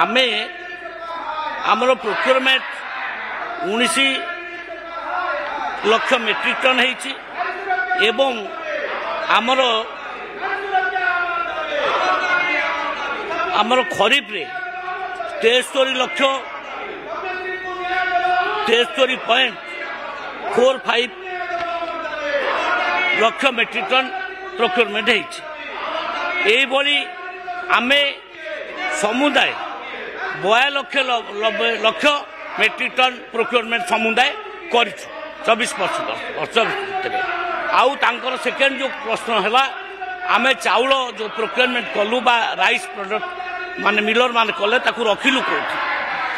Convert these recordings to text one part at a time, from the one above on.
आमे आमर procurement 19 lakh metric ton है एवं आमर खरीफ रे 63.45 लाख मेट्रिक टन प्रोक्योरमेंट है आमे समुदाय 92 लाख मेट्रिक टन प्रोक्योरमेंट समुदाय कर 24% आउ तांकर सेकेंड जो प्रश्न है आमे चाउल जो प्रोक्योरमेंट कलु बा राइस प्रोडक्ट माने मिलर माने कले ताकू रखिलु कोठी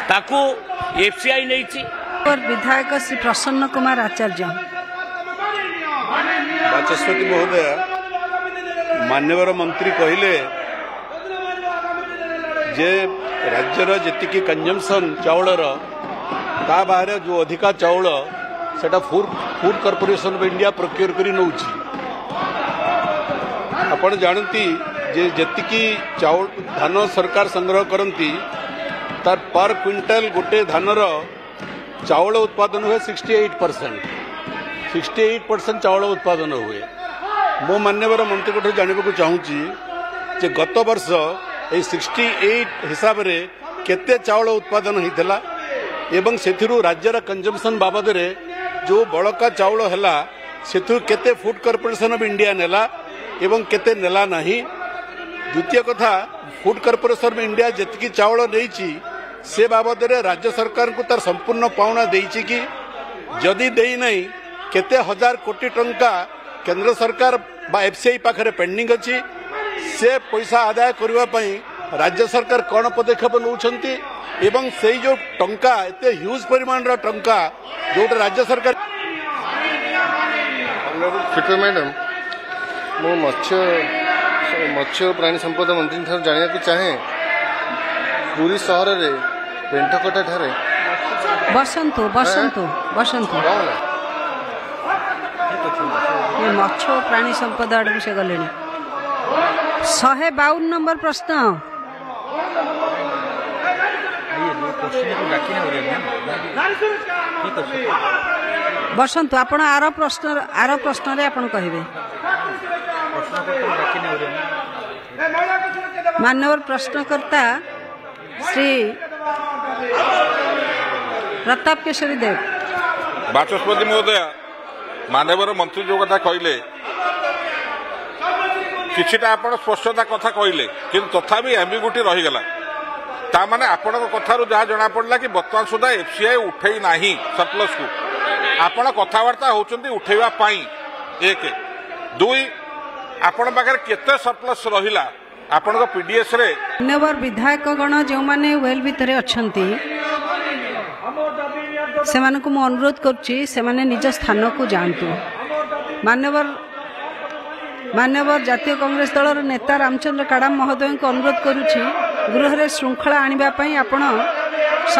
ताकू एफसीआई नैछि। विधायक श्री प्रसन्न कुमार आचार्य। बाचस्पति महोदय मान्यवर मंत्री कहले जे राज्यर जेतिकी कंजम्पशन चाउलर ता बाहर जो अधिका चाउल सेटा food corporation of India procure करी नउछि। आपण जानती जे जेतिकी चाउल धान सरकार संग्रह करती तार पर क्विंटल गोटे धानर चाउल उत्पादन हुए 68% चाउल उत्पादन हुए। मो मान्यवर मंत्री को जानवा चाहूँगी जे गत वर्ष ये 68 हिसाब रे केते चाउल उत्पादन होता एवं सेथिरु राज्यर कंजम्पशन बाबद रे जो बड़का चाउल है सेथु केते फूड कॉर्पोरेशन ऑफ इंडिया नेला एवं केते नेला नहीं। द्वितीय कथा फूड कॉर्पोरेशन ऑफ इंडिया जेतिकी चाउल नहीं से बाबद रे राज्य सरकार को तार संपूर्ण पावना देइछि कि जदि देई नहीं केते हजार कोटी टंका केंद्र सरकार बा एफसीआई पाखरे पेंडिंग अछि से पैसा आदाय करबा पई राज्य सरकार कौन पदक्षेप नौछंती एवं से जो टंका एते ह्यूज परिमाण रा टंका जो राज्य सरकार। स्पीकर मैडम मो मत्स्य प्राणी संपदा मंत्री जाना चाहे पूरी सहर रे पेंटकटा ठारे बसंतु ये मत्स्य प्राणी संपदा आड़ से गले 152 नंबर प्रश्न। बसंतु आपण आर प्रश्न रे आपण कहिबे। माननीय प्रश्नकर्ता श्री प्रताप केशरी देव। बाचस्पति महोदय माननीय मंत्री जो कथा कहले किछिटा आपण स्पष्टता कथा कहले किंतु तथापि एम्बिगुटी रहीगला तामाने आपण कथारू जहाँ जना पड़ला कि वर्तमान सुधा एफसीआई उठेई नाही सरप्लस को आपण कथबार्ता होचंती उठेवा पाई एक दुई आपण पाखरे केते सरप्लस रहिला आपण पीडीएस रे। मान्यवर विधायक गण जो माने वेल भितर अछंती से मानकु मु अनुरोध करछि से माने निज स्थान को जानतु। मान्यवर जातीय कांग्रेस दलर नेता रामचंद्र काडाम महोदय को अनुरोध करुछि गृह रे श्रृंखला आनिबा पई आपण